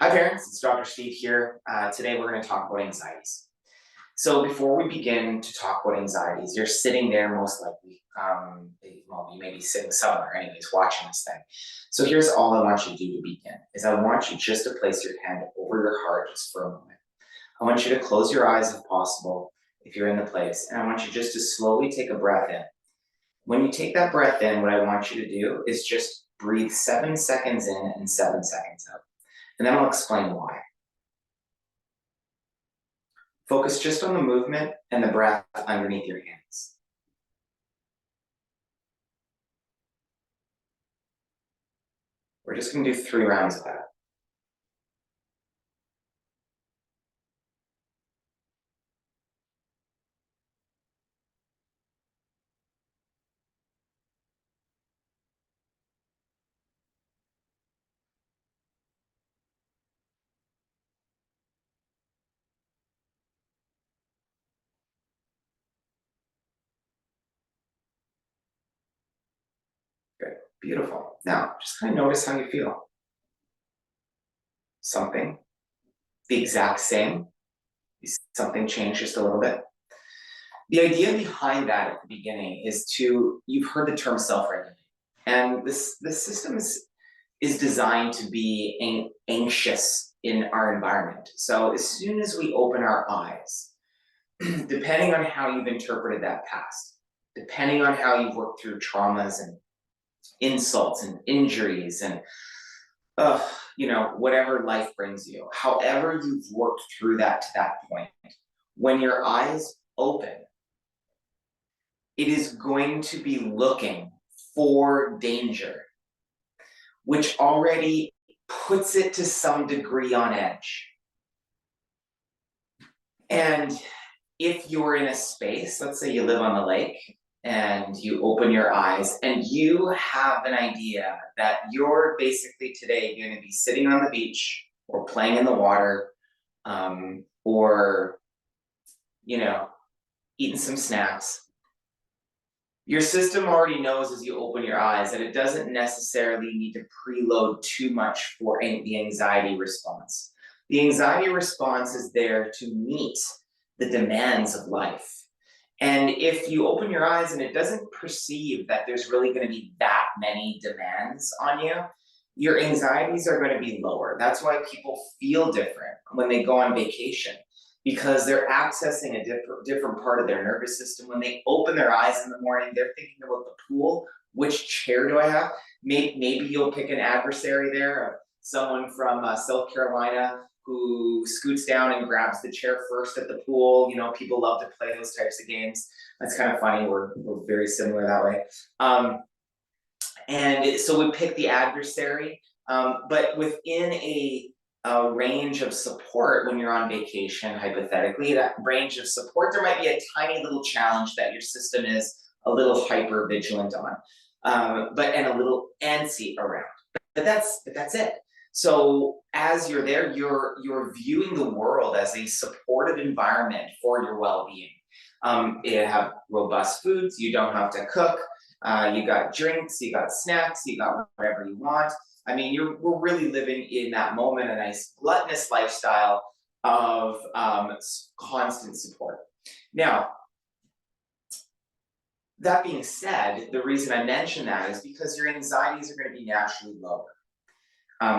Hi parents, it's Dr. Steve here. Today we're going to talk about anxieties. So before we begin to talk about anxieties, you're sitting there most likely. Well, you may be sitting somewhere anyways, watching this thing. So here's all I want you to do to begin, is I want you just to place your hand over your heart just for a moment. I want you to close your eyes if possible, if you're in the place, and I want you just to slowly take a breath in. When you take that breath in, what I want you to do is just breathe 7 seconds in and 7 seconds out. And then I'll explain why. Focus just on the movement and the breath underneath your hands. We're just going to do 3 rounds of that. Good. Beautiful. Now, just kind of notice how you feel. Something, the exact same, something changed just a little bit. The idea behind that at the beginning is you've heard the term self-regulate. And this system is designed to be anxious in our environment. So as soon as we open our eyes, depending on how you've interpreted that past, depending on how you've worked through traumas and insults and injuries and whatever life brings you, however you've worked through that to that point, when your eyes open, it is going to be looking for danger, which already puts it to some degree on edge. And if you're in a space, let's say you live on the lake and you open your eyes and you have an idea that you're basically today going to be sitting on the beach or playing in the water, or eating some snacks, your system already knows as you open your eyes that it doesn't necessarily need to preload too much for the anxiety response. The anxiety response is there to meet the demands of life. And if you open your eyes and it doesn't perceive that there's really going to be that many demands on you, your anxieties are going to be lower. That's why people feel different when they go on vacation, because they're accessing a different part of their nervous system. When they open their eyes in the morning, they're thinking about the pool. Which chair do I have? Maybe you'll pick an adversary there, someone from South Carolina who scoots down and grabs the chair first at the pool. People love to play those types of games. That's kind of funny. We're very similar that way. And so we pick the adversary, but within a range of support when you're on vacation, hypothetically, that range of support, there might be a tiny little challenge that your system is a little hyper vigilant on, and a little antsy around. But that's it. So as you're there, you're viewing the world as a supportive environment for your well-being. You have robust foods. You don't have to cook. You got drinks. You got snacks. You got whatever you want. I mean, we're really living in that moment a nice gluttonous lifestyle of constant support. Now, that being said, the reason I mention that is because your anxieties are going to be naturally lower.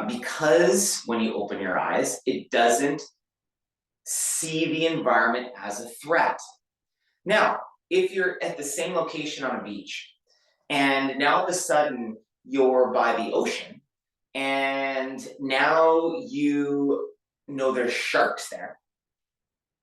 Because when you open your eyes, it doesn't see the environment as a threat. Now, if you're at the same location on a beach, and now all of a sudden you're by the ocean, and now you know there's sharks there.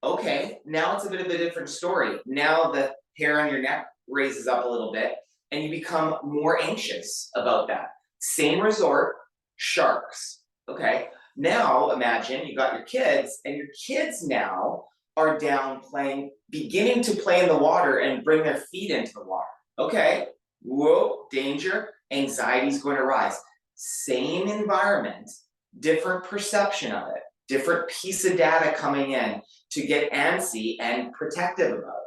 Okay, now it's a bit of a different story. Now the hair on your neck raises up a little bit, and you become more anxious about that. Same resort, sharks. Okay, now imagine you got your kids, and your kids now are down beginning to play in the water and bring their feet into the water. Okay, whoa, danger, anxiety is going to rise. Same environment, different perception of it, different piece of data coming in to get antsy and protective about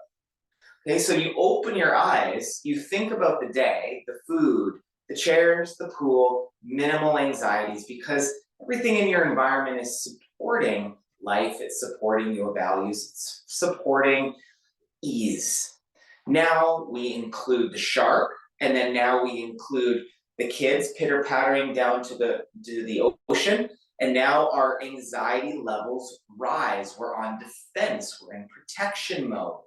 it. Okay, so you open your eyes, you think about the day, the food, the chairs, the pool, minimal anxieties, because Everything in your environment is supporting life, it's supporting your values, it's supporting ease. Now we include the shark, and then now we include the kids pitter pattering down to the ocean, and now our anxiety levels rise. We're on defense, we're in protection mode.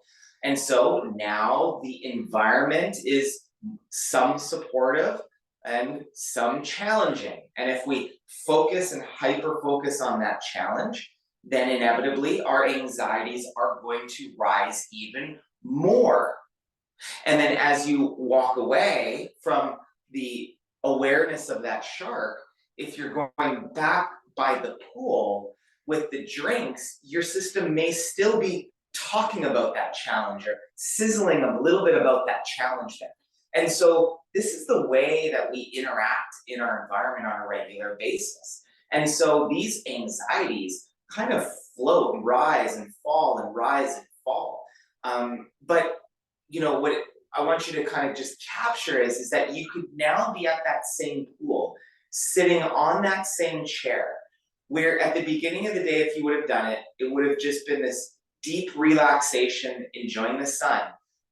And so now the environment is some supportive and some challenging. And if we focus and hyper focus on that challenge, then inevitably our anxieties are going to rise even more. And then as you walk away from the awareness of that shark, if you're going back by the pool with the drinks, your system may still be talking about that challenge or sizzling a little bit about that challenge there. And so this is the way that we interact in our environment on a regular basis. And so these anxieties kind of float, rise and fall, and rise and fall. But what I want you to kind of just capture is that you could now be at that same pool, sitting on that same chair, where at the beginning of the day, if you would have done it, it would have just been this deep relaxation, enjoying the sun.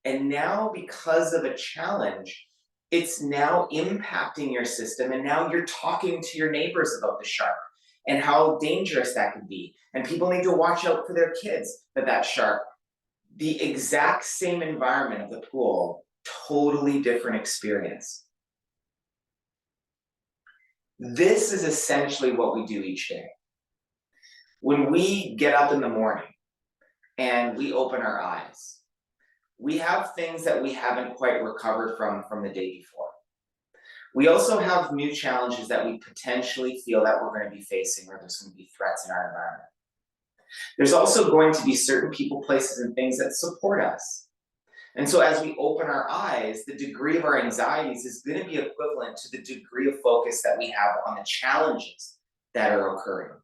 And now, because of a challenge, it's now impacting your system. And now you're talking to your neighbors about the shark and how dangerous that could be. And people need to watch out for their kids, but that shark, the exact same environment of the pool, totally different experience. This is essentially what we do each day. When we get up in the morning and we open our eyes, we have things that we haven't quite recovered from the day before. We also have new challenges that we potentially feel that we're going to be facing, or there's going to be threats in our environment. There's also going to be certain people, places, and things that support us. And so as we open our eyes, the degree of our anxieties is going to be equivalent to the degree of focus that we have on the challenges that are occurring.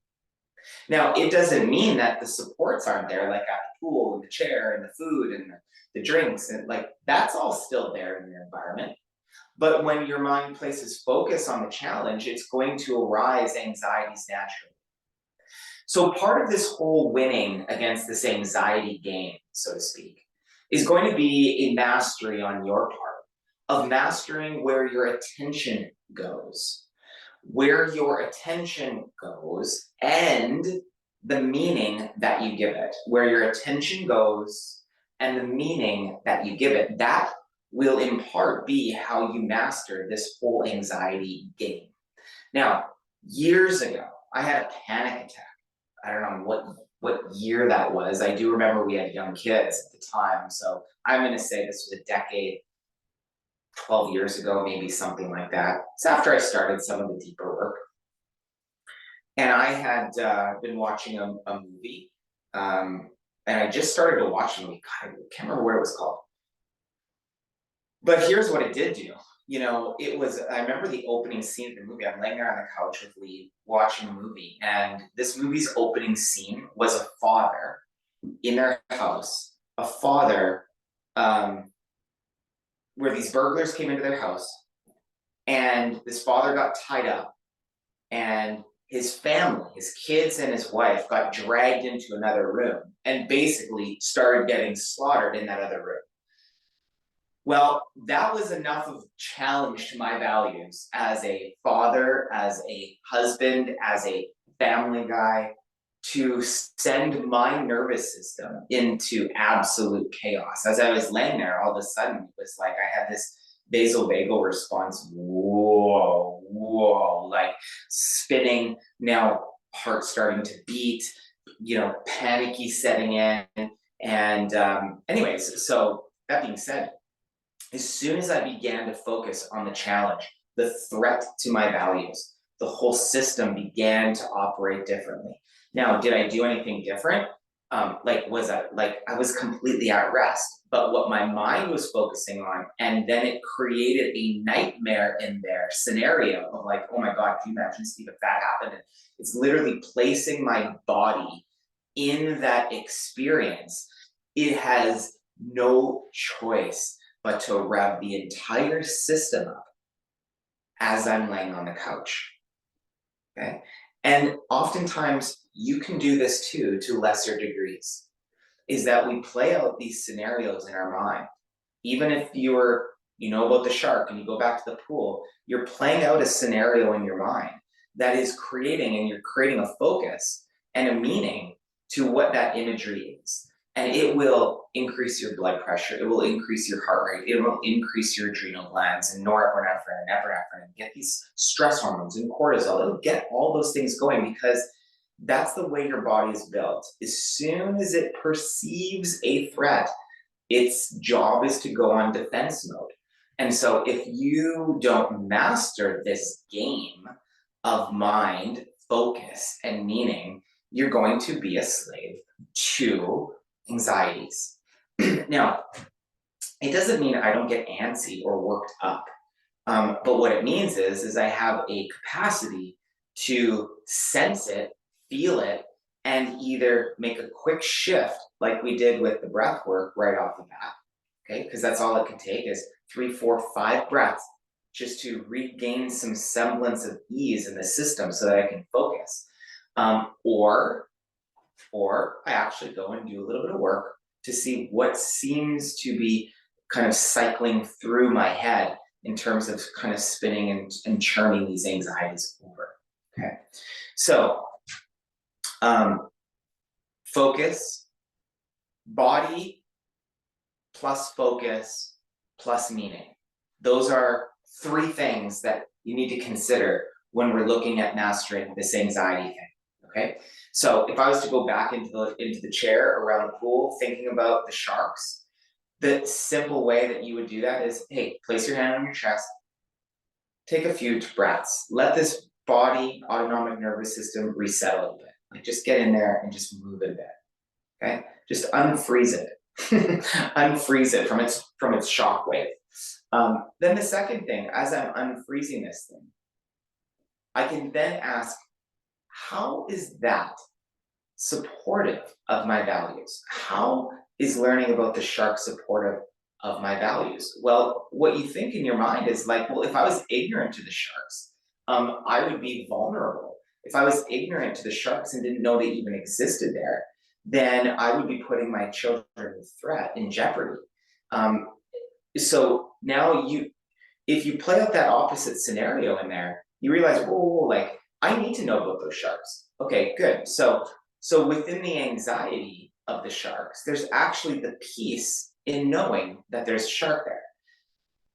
Now, it doesn't mean that the supports aren't there, like at the pool and the chair and the food and the drinks, and that's all still there in your environment. But when your mind places focus on the challenge, it's going to arise anxieties naturally. So part of this whole winning against this anxiety game, so to speak, is going to be a mastery on your part of mastering where your attention goes. Where your attention goes and the meaning that you give it. Where your attention goes and the meaning that you give it. That will in part be how you master this whole anxiety game. Now, years ago, I had a panic attack. I don't know what year that was. I do remember we had young kids at the time. So I'm going to say this was a decade, 12 years ago, maybe something like that. It's after I started some of the deeper work. And I had been watching a movie. And I just started to watch a movie. God, I can't remember what it was called. But here's what it did do. I remember the opening scene of the movie. I'm laying there on the couch with Lee watching the movie. And this movie's opening scene was a father in their house, a father where these burglars came into their house, and this father got tied up, and his family, his kids and his wife, got dragged into another room and basically started getting slaughtered in that other room. Well, that was enough of a challenge to my values as a father, as a husband, as a family guy, to send my nervous system into absolute chaos. As I was laying there, all of a sudden, it was like I had this vasovagal response, whoa, like spinning, now heart starting to beat, panicky setting in. And anyways, so that being said, as soon as I began to focus on the challenge, the threat to my values, the whole system began to operate differently. Now, did I do anything different? I was completely at rest, but what my mind was focusing on, and then it created a nightmare in their scenario of like, oh my God, can you imagine, Steve, if that happened? And it's literally placing my body in that experience. It has no choice but to rev the entire system up as I'm laying on the couch. Okay. And oftentimes you can do this too, to lesser degrees, is that we play out these scenarios in our mind. Even if you know about the shark and you go back to the pool, you're playing out a scenario in your mind that is creating, and you're creating a focus and a meaning to what that imagery is. And it will increase your blood pressure, it will increase your heart rate, it will increase your adrenal glands and norepinephrine and epinephrine, and get these stress hormones and cortisol. It'll get all those things going because that's the way your body is built. As soon as it perceives a threat, its job is to go on defense mode. And so if you don't master this game of mind, focus, and meaning, you're going to be a slave to anxieties. Now, it doesn't mean I don't get antsy or worked up. But what it means is I have a capacity to sense it, feel it, and either make a quick shift like we did with the breath work right off the bat, okay? Because that's all it can take is 3, 4, 5 breaths just to regain some semblance of ease in the system so that I can focus. Or I actually go and do a little bit of work to see what seems to be kind of cycling through my head in terms of kind of spinning and churning these anxieties over, okay? So, focus, body plus focus plus meaning. Those are 3 things that you need to consider when we're looking at mastering this anxiety thing, okay? So if I was to go back into the chair around the pool, thinking about the sharks, the simple way that you would do that is, hey, place your hand on your chest, take a few breaths, let this body, autonomic nervous system reset a little bit. Like just get in there and just move it a bit, okay? Just unfreeze it, unfreeze it from its shock wave. Then the second thing, as I'm unfreezing this thing, I can then ask, how is that supportive of my values? How is learning about the shark supportive of my values? Well, what you think in your mind is like, well, if I was ignorant to the sharks, I would be vulnerable. If I was ignorant to the sharks and didn't know they even existed there, then I would be putting my children in threat, in jeopardy. So now if you play out that opposite scenario in there, you realize, whoa, like I need to know about those sharks. Okay, good. So within the anxiety of the sharks, there's actually the peace in knowing that there's a shark there.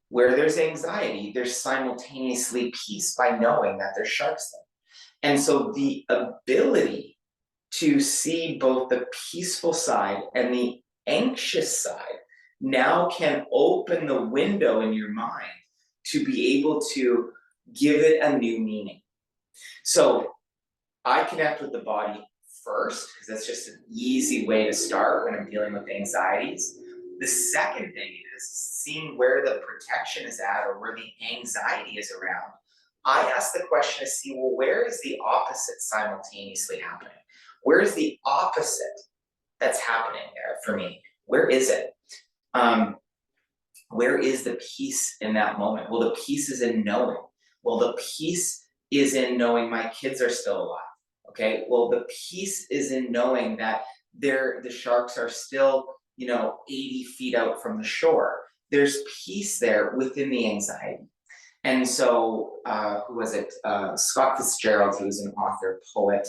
Where there's anxiety, there's simultaneously peace by knowing that there's sharks there. And so the ability to see both the peaceful side and the anxious side now can open the window in your mind to be able to give it a new meaning. So I connect with the body first, because that's just an easy way to start when I'm dealing with anxieties. The second thing is seeing where the protection is at or where the anxiety is around. I ask the question to see, well, where is the opposite simultaneously happening? Where is the opposite that's happening there for me? Where is it? Where is the peace in that moment? Well, the peace is in knowing. Well, the peace is in knowing my kids are still alive. Okay. Well, the peace is in knowing that the sharks are still, 80 feet out from the shore. There's peace there within the anxiety. And so, who was it? Scott Fitzgerald, who's an author, poet.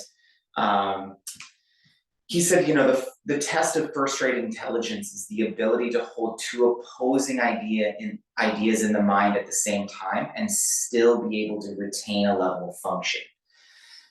He said, the test of first-rate intelligence is the ability to hold 2 opposing ideas in the mind at the same time and still be able to retain a level of function.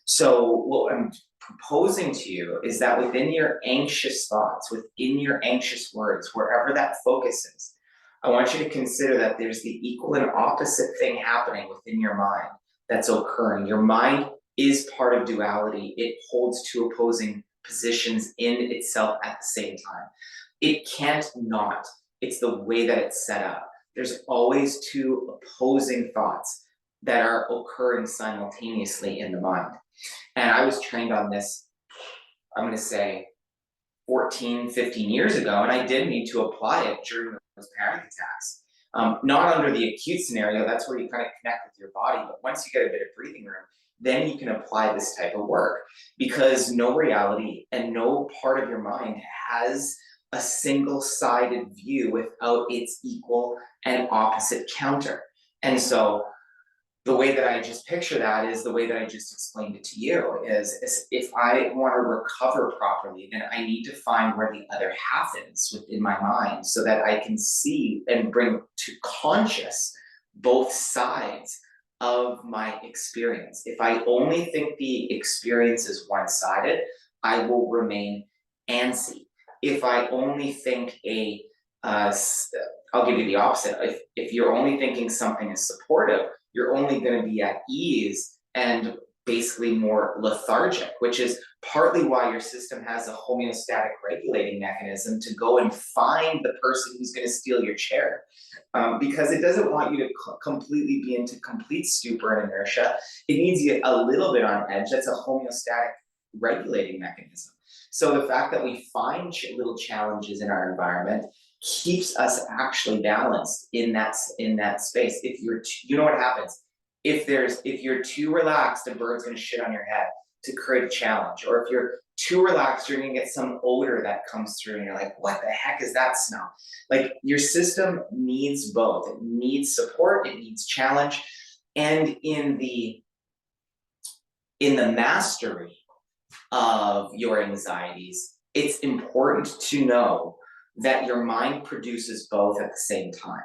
So what I'm proposing to you is that within your anxious thoughts, within your anxious words, wherever that focus is, I want you to consider that there's the equal and opposite thing happening within your mind that's occurring. Your mind is part of duality. It holds 2 opposing positions in itself at the same time. It can't not. It's the way that it's set up. There's always 2 opposing thoughts that are occurring simultaneously in the mind. And I was trained on this, I'm going to say 14, 15 years ago, and I did need to apply it during those panic attacks. Not under the acute scenario, that's where you kind of connect with your body, but once you get a bit of breathing room, then you can apply this type of work, because no reality and no part of your mind has a single-sided view without its equal and opposite counter. And so the way that I just picture that is the way that I just explained it to you is if I want to recover properly, then I need to find where the other half is within my mind so that I can see and bring to conscious both sides of my experience. If I only think the experience is one-sided, I will remain antsy. If I only think I'll give you the opposite. If you're only thinking something is supportive, you're only going to be at ease and basically more lethargic, which is partly why your system has a homeostatic regulating mechanism to go and find the person who's going to steal your chair. Because it doesn't want you to completely be into complete stupor and inertia. It needs you a little bit on edge. That's a homeostatic regulating mechanism. So the fact that we find little challenges in our environment keeps us actually balanced in that space. If you're, you know what happens? If you're too relaxed, a bird's going to shit on your head to create a challenge. Or if you're too relaxed, you're going to get some odor that comes through, and you're like, "What the heck is that smell?" Like, your system needs both. It needs support. It needs challenge. And in the mastery of your anxieties, it's important to know that your mind produces both at the same time.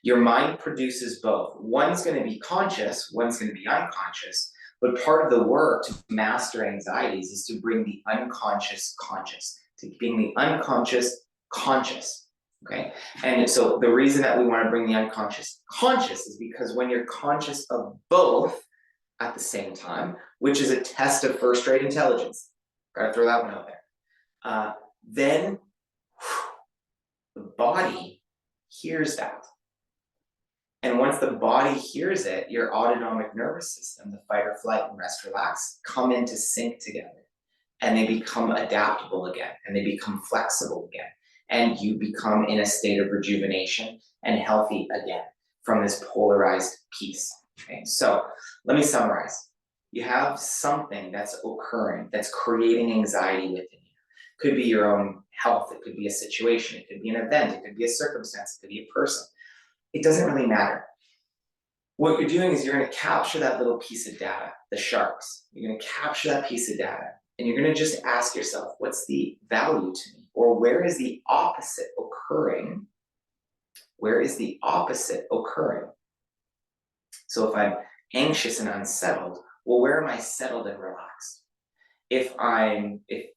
Your mind produces both. One's going to be conscious, one's going to be unconscious. But part of the work to master anxieties is to bring the unconscious conscious, to bring the unconscious conscious. Okay? And so the reason that we want to bring the unconscious conscious is because when you're conscious of both at the same time, which is a test of first-rate intelligence, gotta throw that one out there, then the body hears that. And once the body hears it, your autonomic nervous system, the fight or flight and rest relax, come into sync together. And they become adaptable again, and they become flexible again. And you become in a state of rejuvenation and healthy again from this polarized piece. Okay, so let me summarize. You have something that's occurring, that's creating anxiety within you. Could be your own health, it could be a situation, it could be an event, it could be a circumstance, it could be a person. It doesn't really matter. What you're doing is you're going to capture that little piece of data, the sharks. You're going to capture that piece of data, and you're going to just ask yourself, what's the value to me? Or where is the opposite occurring? Where is the opposite occurring? So if I'm anxious and unsettled, well, where am I settled and relaxed? If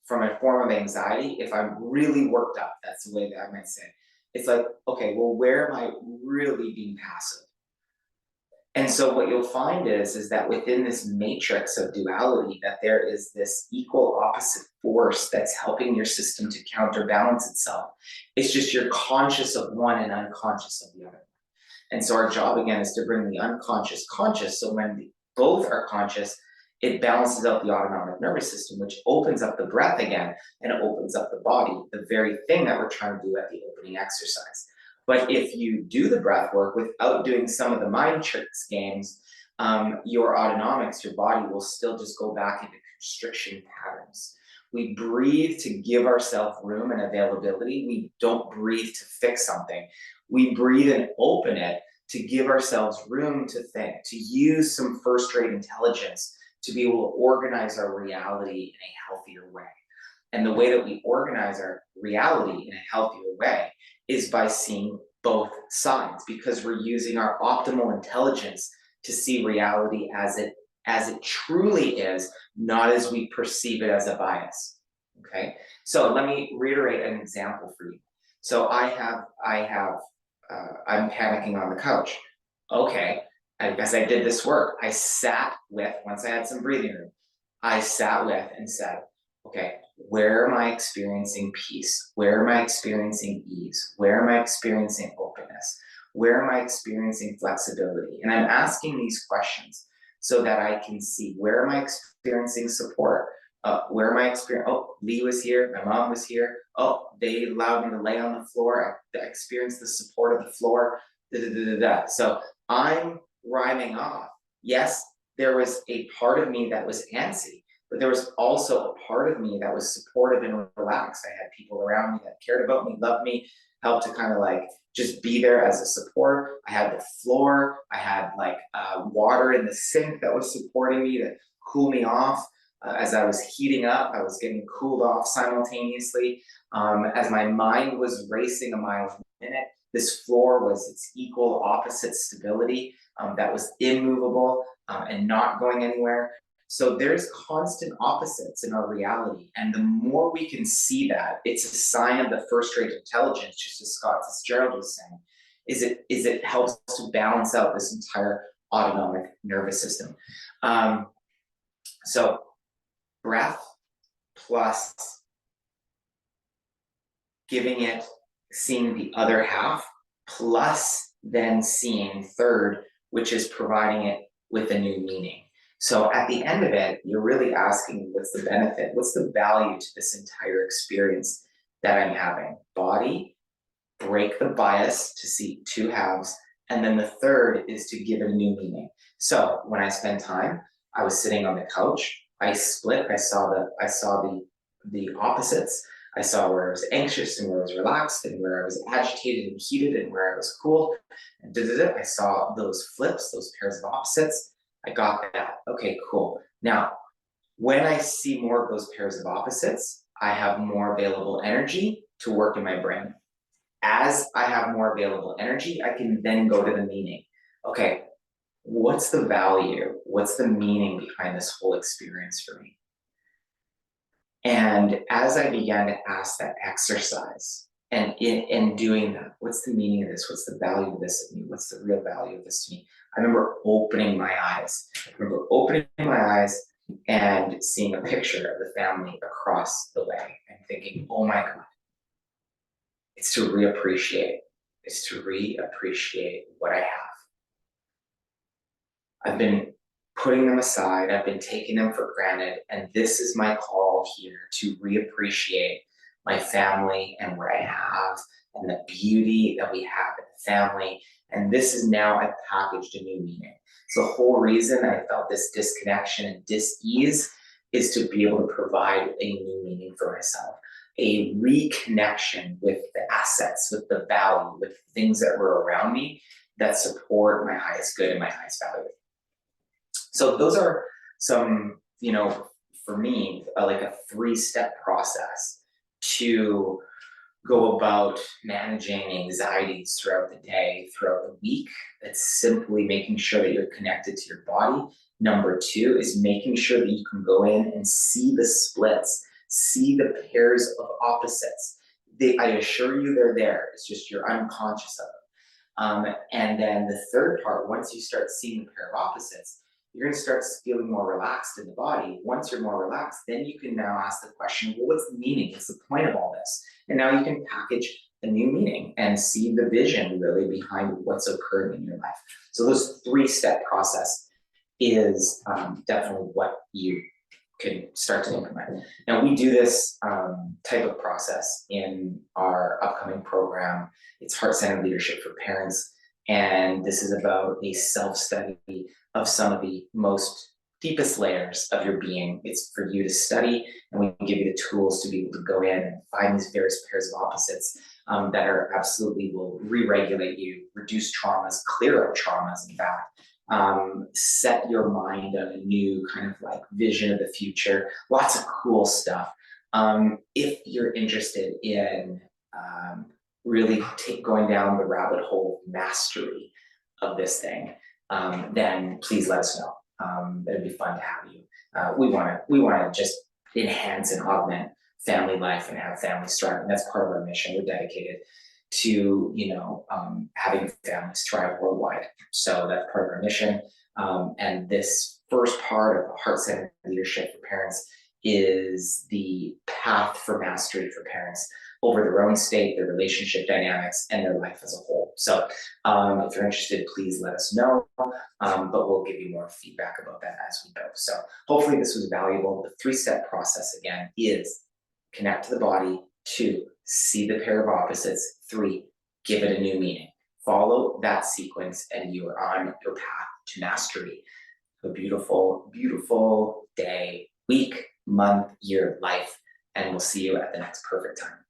from a form of anxiety, if I'm really worked up, that's the way that I might say. It's like, okay, well, where am I really being passive? And so what you'll find is that within this matrix of duality, that there is this equal opposite force that's helping your system to counterbalance itself. It's just you're conscious of one and unconscious of the other. And so our job, again, is to bring the unconscious conscious. So when both are conscious, it balances out the autonomic nervous system, which opens up the breath again, and it opens up the body, the very thing that we're trying to do at the opening exercise. But if you do the breath work without doing some of the mind tricks games, your autonomics, your body will still just go back into constriction patterns. We breathe to give ourselves room and availability. We don't breathe to fix something. We breathe and open it to give ourselves room to think, to use some first-rate intelligence to be able to organize our reality in a healthier way. And the way that we organize our reality in a healthier way is by seeing both sides, because we're using our optimal intelligence to see reality as it truly is, not as we perceive it as a bias. Okay, so let me reiterate an example for you. So I'm panicking on the couch. Okay, I guess I did this work. I sat with, once I had some breathing room, I sat with and said, okay, where am I experiencing peace? Where am I experiencing ease? Where am I experiencing openness? Where am I experiencing flexibility? And I'm asking these questions so that I can see, where am I experiencing support? Where am I experiencing, oh, Lee was here, my mom was here. Oh, they allowed me to lay on the floor. I experienced the support of the floor. So I'm rhyming off. Yes, there was a part of me that was antsy, but there was also a part of me that was supportive and relaxed. I had people around me that cared about me, loved me, helped to kind of like just be there as a support. I had the floor, I had like water in the sink that was supporting me to cool me off. As I was heating up, I was getting cooled off simultaneously. As my mind was racing a mile a minute, this floor was its equal opposite stability, that was immovable and not going anywhere. So there's constant opposites in our reality. And the more we can see that, it's a sign of the first rate intelligence, just as Scott Fitzgerald was saying, is it helps to balance out this entire autonomic nervous system. So breath plus giving it, seeing the other half, plus then seeing third, which is providing it with a new meaning. So at the end of it, you're really asking, what's the benefit? What's the value to this entire experience that I'm having? Body, break the bias to see two halves, and then the third is to give it a new meaning. So when I spend time, I was sitting on the couch, I split, I saw the opposites. I saw where I was anxious and where I was relaxed and where I was agitated and heated and where I was cool. And I saw those flips, those pairs of opposites. I got that. Okay, cool. Now, when I see more of those pairs of opposites, I have more available energy to work in my brain. As I have more available energy, I can then go to the meaning. Okay, what's the value? What's the meaning behind this whole experience for me? And as I began to ask that exercise, and in doing that, what's the meaning of this? What's the value of this to me? What's the real value of this to me? I remember opening my eyes. And seeing a picture of the family across the way and thinking, oh my God, it's to reappreciate. It's to reappreciate what I have. I've been putting them aside, I've been taking them for granted, and this is my call here to reappreciate my family and what I have and the beauty that we have in the family. And this is now, I've packaged a new meaning. So the whole reason I felt this disconnection and dis-ease is to be able to provide a new meaning for myself, a reconnection with the assets, with the value, with things that were around me that support my highest good and my highest value. So those are some, for me, like a 3-step process to go about managing anxieties throughout the day, throughout the week. It's simply making sure that you're connected to your body. Number 2 is making sure that you can go in and see the splits, see the pairs of opposites. I assure you they're there. It's just you're unconscious of them. And then the third part, once you start seeing the pair of opposites, you're going to start feeling more relaxed in the body. Once you're more relaxed, then you can now ask the question, well, what's the meaning? What's the point of all this? And now you can package a new meaning and see the vision really behind what's occurring in your life. So those 3-step process is definitely what you can start to implement. Now we do this type of process in our upcoming program. It's Heart-Centered Leadership for Parents. And this is about a self-study of some of the most deepest layers of your being. It's for you to study, and we can give you the tools to be able to go in and find these various pairs of opposites that are absolutely will re-regulate you, reduce traumas, clear up traumas, in fact, set your mind on a new kind of like vision of the future, lots of cool stuff. If you're interested in really going down the rabbit hole of mastery of this thing, then please let us know. It'd be fun to have you. We want to just enhance and augment family life and have families thrive. And that's part of our mission. We're dedicated to having families thrive worldwide. So that's part of our mission. And this first part of Heart-Centered Leadership for Parents is the path for mastery for parents over their own state, their relationship dynamics, and their life as a whole. So if you're interested, please let us know, but we'll give you more feedback about that as we go. So hopefully this was valuable. The 3-step process, again, is connect to the body. 2, see the pair of opposites. 3, give it a new meaning. Follow that sequence and you are on your path to mastery. a beautiful, beautiful day, week, month, year, life, and we'll see you at the next perfect time.